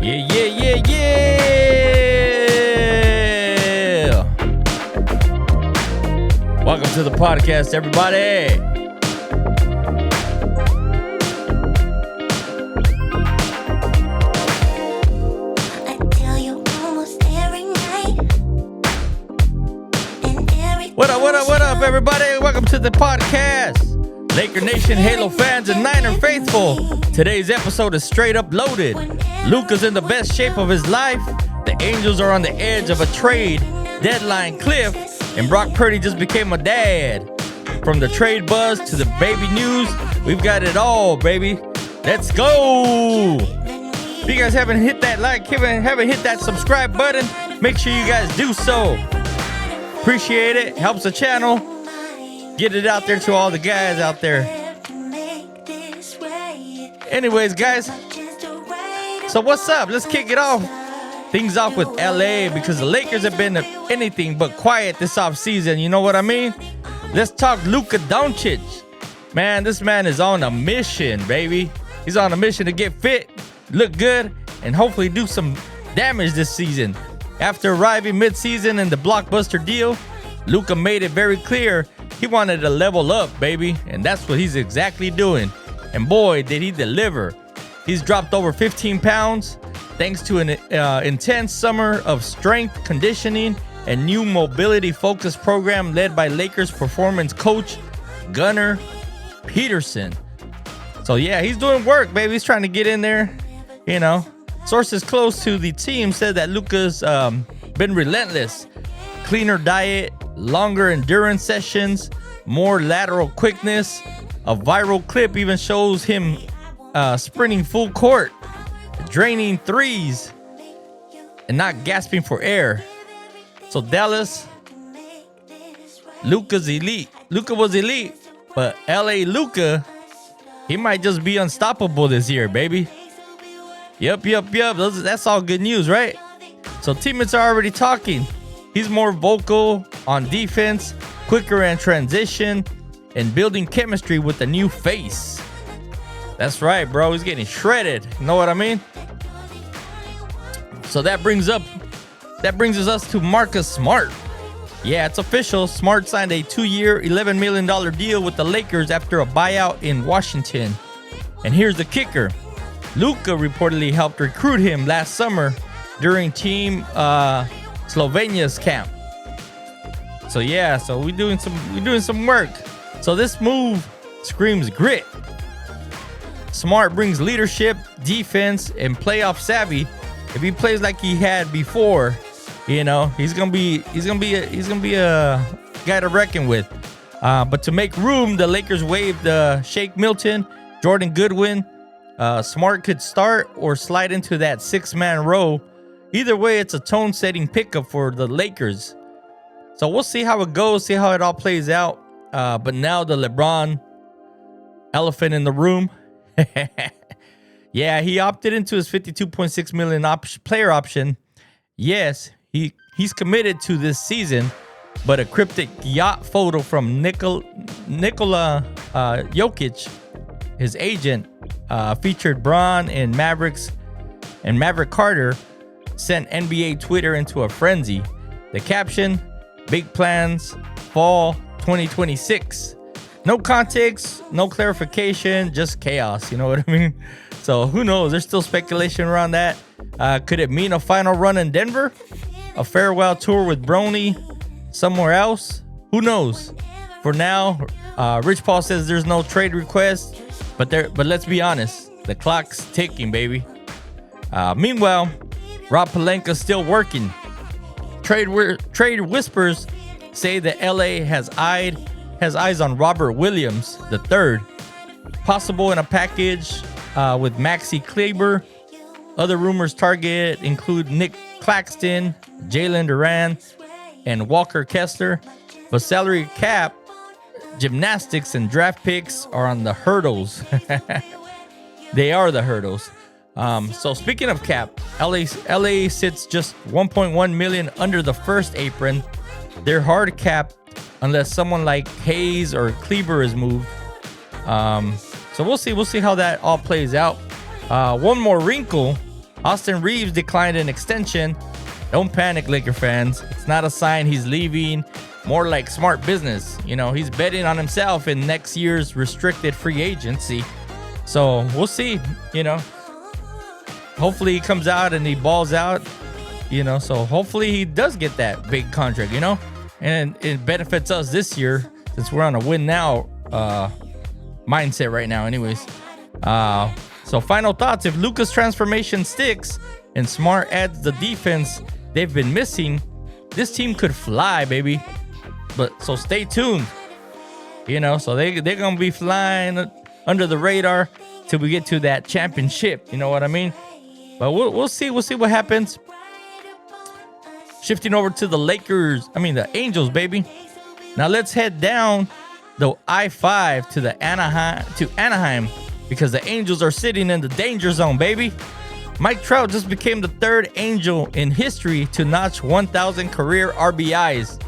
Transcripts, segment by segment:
Yeah, yeah, yeah, yeah. Welcome to the podcast, everybody. What up, everybody? Welcome to the podcast. Laker Nation, Halo fans, and Niner faithful. Today's episode is straight up loaded. Luka's in the best shape of his life. The Angels are on the edge of a trade deadline cliff. And Brock Purdy just became a dad. From the trade buzz to the baby news, we've got it all, baby. Let's go. If you guys haven't hit that like, haven't hit that subscribe button, make sure you guys do so. Appreciate it. Helps the channel. Get it out there to all the guys out there. Anyways, guys. So what's up? Let's kick it off. Things off with LA because the Lakers have been anything but quiet this offseason. You know what I mean? Let's talk Luka Dončić. Man, this man is on a mission, baby. He's on a mission to get fit, look good, and hopefully do some damage this season. After arriving mid-season in the blockbuster deal, Luka made it very clear he wanted to level up, baby, and that's what he's exactly doing. And boy, did he deliver. He's dropped over 15 pounds thanks to an intense summer of strength conditioning and new mobility-focused program led by Lakers performance coach Gunnar Peterson. So yeah, he's doing work, baby. He's trying to get in there, you know. Sources close to the team said that Luka's been relentless. Cleaner diet, longer endurance sessions, more lateral quickness. A viral clip even shows him sprinting full court, draining threes, and not gasping for air. So Dallas, Luka's elite. Luka was elite, but LA Luka, he might just be unstoppable this year, baby. Yep. That's all good news, right? So teammates are already talking. He's more vocal on defense, quicker in transition, and building chemistry with a new face. That's right, bro. He's getting shredded. You know what I mean? So that brings us to Marcus Smart. Yeah, it's official. Smart signed a 2-year, $11 million deal with the Lakers after a buyout in Washington. And here's the kicker. Luka reportedly helped recruit him last summer during Team Slovenia's camp. So yeah, so we're doing some work. So this move screams grit. Smart brings leadership, defense, and playoff savvy. If he plays like he had before, you know, he's gonna be a guy to reckon with. But to make room, the Lakers waived Shake Milton, Jordan Goodwin. Smart could start or slide into that 6-man row. Either way, it's a tone-setting pickup for the Lakers. So we'll see how it goes, see how it all plays out. But now the LeBron elephant in the room. Yeah, he opted into his $52.6 million player option. Yes, he's committed to this season, but a cryptic yacht photo from Nikola Jokic, his agent, featured Bron and Maverick Carter, sent NBA Twitter into a frenzy. The caption, big plans, fall 2026. No context, no clarification, just chaos. You know what I mean? So who knows? There's still speculation around that. Could it mean a final run in Denver? A farewell tour with Bronny somewhere else? Who knows? For now, Rich Paul says there's no trade request, but let's be honest, the clock's ticking, baby. Meanwhile, Rob Pelinka's still working. Trade whispers say that LA has eyes on Robert Williams III, possible in a package with Maxi Kleber. Other rumors target include Nick Claxton, Jalen Duran, and Walker Kessler, but salary cap, gymnastics, and draft picks are on the hurdles. They are the hurdles. So speaking of cap, LA sits just 1.1 million under the first apron. They're hard capped unless someone like Hayes or Kleber is moved. So we'll see how that all plays out. One more wrinkle Austin Reeves declined an extension. Don't panic, Laker fans. It's not a sign he's leaving. More like smart business. You know, he's betting on himself in next year's restricted free agency. So we'll see, you know. Hopefully he comes out and he balls out, you know. So hopefully he does get that big contract, you know. And it benefits us this year since we're on a win now mindset right now anyways. So final thoughts. If Luka's transformation sticks and Smart adds the defense they've been missing, this team could fly, baby. But so stay tuned, you know. So they're gonna be flying under the radar till we get to that championship, you know what I mean? But we'll see what happens. Shifting over to the Angels, baby. Now let's head down the I-5 to Anaheim because the Angels are sitting in the danger zone, baby. Mike Trout just became the third Angel in history to notch 1,000 career RBIs,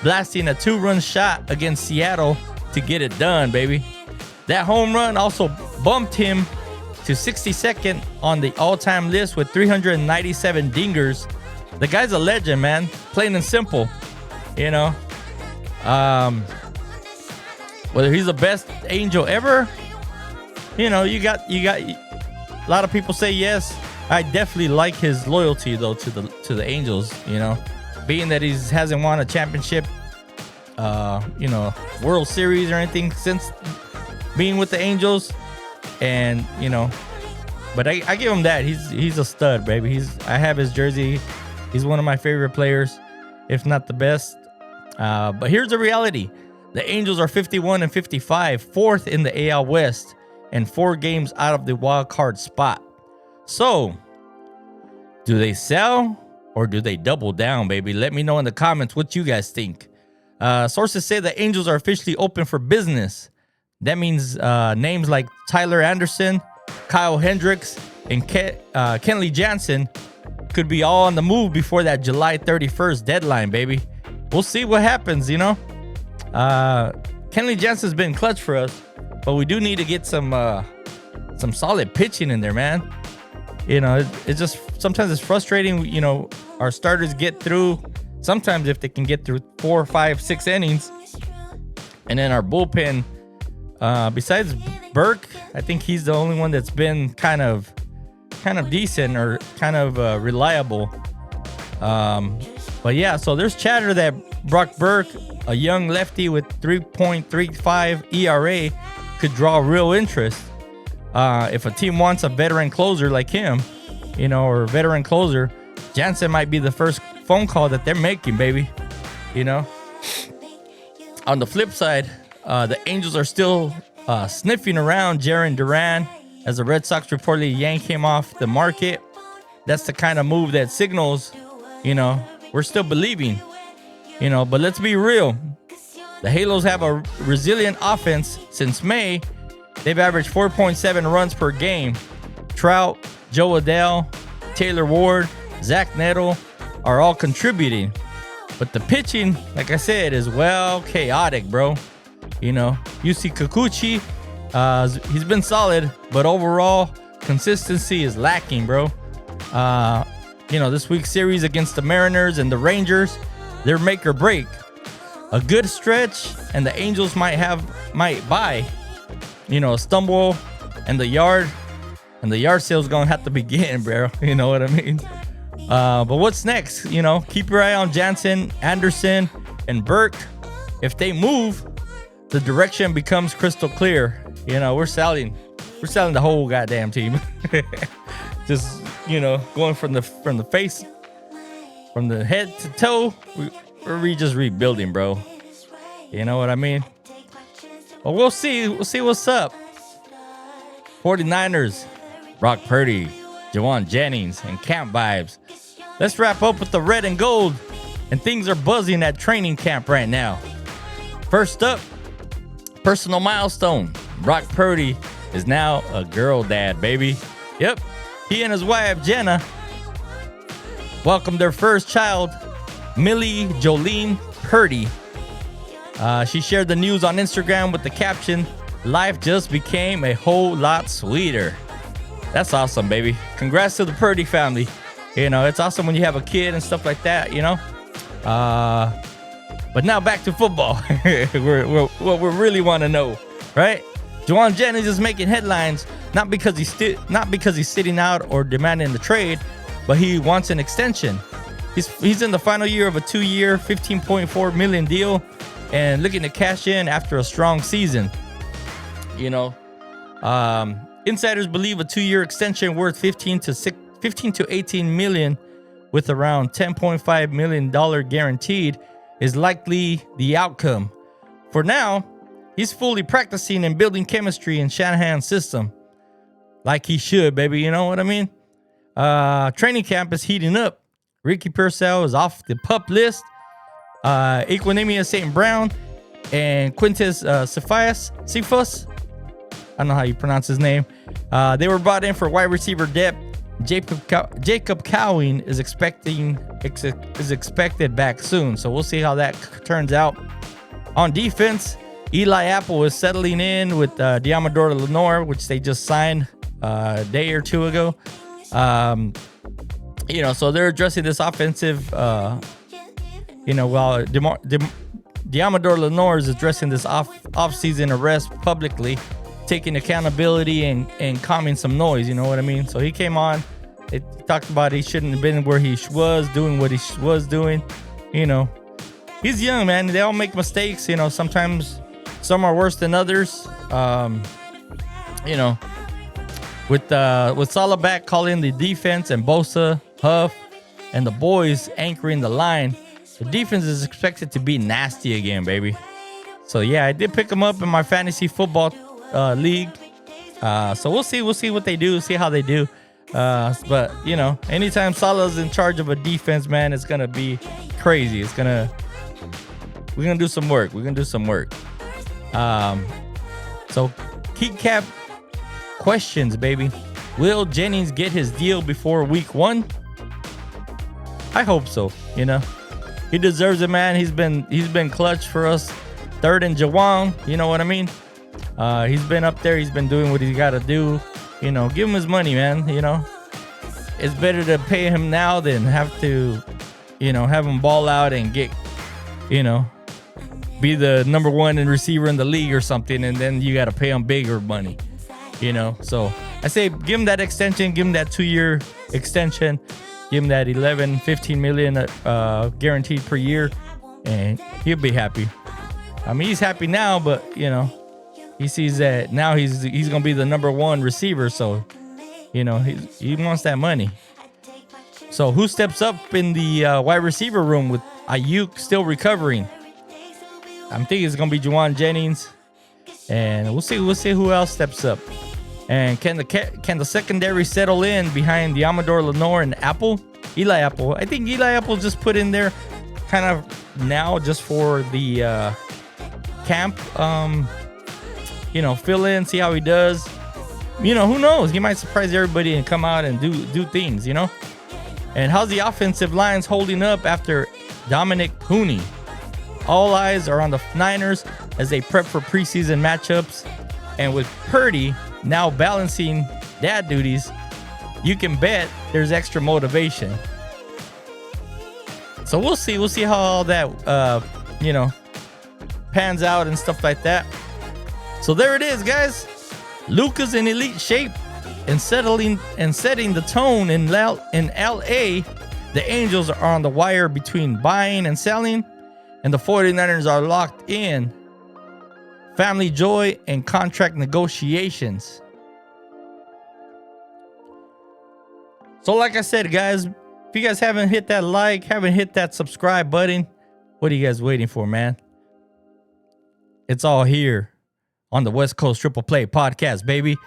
blasting a 2-run shot against Seattle to get it done, baby. That home run also bumped him to 62nd on the all-time list with 397 dingers. The guy's a legend, man. Plain and simple, you know. Whether he's the best Angel ever, you know, you got a lot of people say yes. I definitely like his loyalty though to the Angels, you know, being that he hasn't won a championship, you know, World Series or anything since being with the Angels, and you know, but I give him that. He's a stud, baby. I have his jersey. He's one of my favorite players, if not the best. But here's the reality. The Angels are 51-55, fourth in the AL West, and 4 games out of the wild card spot. So, do they sell or do they double down, baby? Let me know in the comments what you guys think. Sources say the Angels are officially open for business. That means names like Tyler Anderson, Kyle Hendricks, and Kenley Jansen could be all on the move before that July 31st deadline, baby. We'll see what happens, you know. Kenley Jansen's been clutch for us, but we do need to get some solid pitching in there, man. You know, it's just sometimes it's frustrating. You know, our starters get through. Sometimes if they can get through 4, 5, 6 innings, and then our bullpen, besides Burke, I think he's the only one that's been kind of decent or kind of reliable. But yeah, so there's chatter that Brock Burke, a young lefty with 3.35 ERA, could draw real interest. If a team wants a veteran closer like him, you know, or a veteran closer, Jansen might be the first phone call that they're making, baby. You know. On the flip side, the Angels are still sniffing around Jarren Duran as the Red Sox reportedly yanked him off the market. That's the kind of move that signals, you know, we're still believing, you know. But let's be real. The Halos have a resilient offense since May. They've averaged 4.7 runs per game. Trout, Joe Adell, Taylor Ward, Zach Neto are all contributing. But the pitching, like I said, is well chaotic, bro. You know, Yusi Kikuchi, he's been solid, but overall consistency is lacking, bro. You know, this week's series against the Mariners and the Rangers, they're make or break. A good stretch, and the Angels might buy, you know, a stumble, and the yard sale's gonna have to begin, bro. You know what I mean? But what's next? You know, keep your eye on Jansen, Anderson, and Burke. If they move, the direction becomes crystal clear. You know, we're selling the whole goddamn team. Just, you know, going from the face, from the head to toe, we're just rebuilding, bro. You know what I mean? But we'll see what's up. 49ers, Brock Purdy, Jauan Jennings, and camp vibes. Let's wrap up with the red and gold, and things are buzzing at training camp right now. First up, personal milestone. Brock Purdy is now a girl dad, baby. Yep, he and his wife Jenna welcomed their first child, Millie Jolene Purdy. She shared the news on Instagram with the caption, "Life just became a whole lot sweeter." That's awesome, baby. Congrats to the Purdy family. You know, it's awesome when you have a kid and stuff like that, you know. But now back to football. What we really want to know, right? Jauan Jennings is making headlines not because he's sitting out or demanding the trade, but he wants an extension. He's in the final year of a 2-year, $15.4 million deal, and looking to cash in after a strong season. You know, insiders believe a 2-year extension worth 15 to 18 million, with around $10.5 million guaranteed, is likely the outcome. For now, he's fully practicing and building chemistry in Shanahan's system, like he should, baby. You know what I mean? Training camp is heating up. Ricky Purcell is off the PUP list. Equinemius St. Brown and Quintus Cephas, I don't know how you pronounce his name. They were brought in for wide receiver depth. Jacob Cowing is expected back soon, so we'll see how that turns out. On defense, Eli Apple is settling in with Diamador Lenore, which they just signed a day or two ago. You know, so they're addressing this offensive, you know, while Diamador Lenore is addressing this off-season arrest publicly, taking accountability and calming some noise, you know what I mean? So he came on, they talked about he shouldn't have been where he was, doing what he was doing, you know. He's young, man. They all make mistakes, you know. Sometimes some are worse than others. You know, with Salah back calling the defense and Bosa, Huff, and the boys anchoring the line, the defense is expected to be nasty again, baby. So yeah, I did pick him up in my fantasy football league. So we'll see what they do, see how they do. But you know, anytime Salah's in charge of a defense, man, it's gonna be crazy. We're gonna do some work. So key cap questions, baby. Will Jennings get his deal before week 1? I hope so. You know, he deserves it, man. He's been clutch for us. Third and Jauan, you know what I mean? He's been up there. He's been doing what he's got to do. You know, give him his money, man. You know, it's better to pay him now than have to, you know, have him ball out and get, you know, be the number 1 in receiver in the league or something, and then you got to pay him bigger money. You know, so I say give him that extension, give him that 2-year extension, give him that 15 million guaranteed per year, and he'll be happy. I mean, he's happy now, but you know, he sees that now he's gonna be the number 1 receiver, so you know he wants that money. So who steps up in the wide receiver room with Ayuk still recovering? I'm thinking it's gonna be Jauan Jennings, and we'll see who else steps up. And can the secondary settle in behind the Amador Lenore and Eli Apple? I think Eli Apple just put in there kind of now just for the camp. You know, fill in, see how he does. You know, who knows? He might surprise everybody and come out and do things, you know? And how's the offensive lines holding up after Dominic Cooney? All eyes are on the Niners as they prep for preseason matchups. And with Purdy now balancing dad duties, you can bet there's extra motivation. So we'll see how all that, you know, pans out and stuff like that. So there it is, guys. Luka's in elite shape and setting the tone in LA. The Angels are on the wire between buying and selling, and the 49ers are locked in family joy and contract negotiations. So like I said, guys, if you guys haven't hit that like, haven't hit that subscribe button, what are you guys waiting for, man? It's all here on the West Coast Triple Play podcast, baby.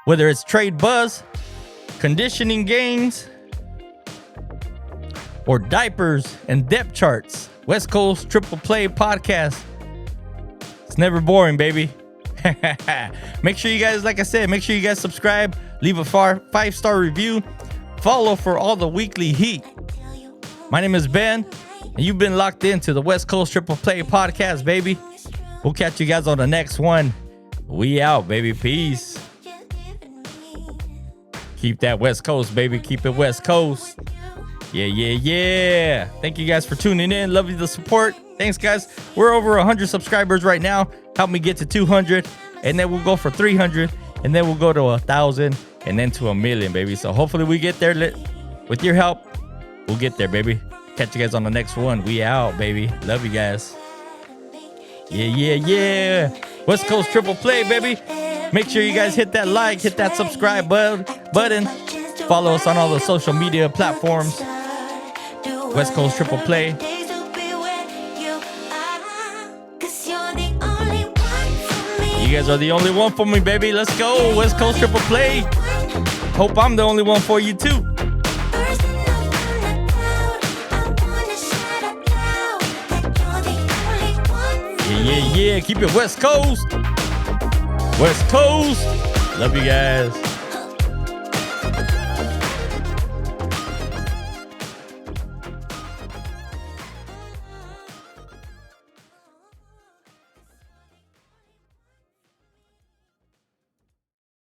Whether it's trade buzz, conditioning games, or diapers and depth charts, West Coast Triple Play podcast. It's never boring, baby. Make sure you guys, like I said, make sure you guys subscribe, leave a 5-star review, follow for all the weekly heat. My name is Ben, and you've been locked into the West Coast Triple Play podcast, baby. We'll catch you guys on the next one. We out, baby. Peace. Keep that West Coast, baby. Keep it West Coast. Yeah. Thank you guys for tuning in. Love you the support. Thanks, guys. We're over 100 subscribers right now. Help me get to 200, and then we'll go for 300, and then we'll go to 1,000, and then to 1,000,000, baby. So hopefully we get there. With your help, we'll get there, baby. Catch you guys on the next one. We out, baby. Love you guys. Yeah. West Coast Triple Play, baby. Make sure you guys hit that like, hit that subscribe button. Follow us on all the social media platforms. West Coast Triple Play. You guys are the only one for me, baby. Let's go. West Coast Triple Play. Hope I'm the only one for you, too. Yeah. Keep it West Coast. West Coast. Love you guys.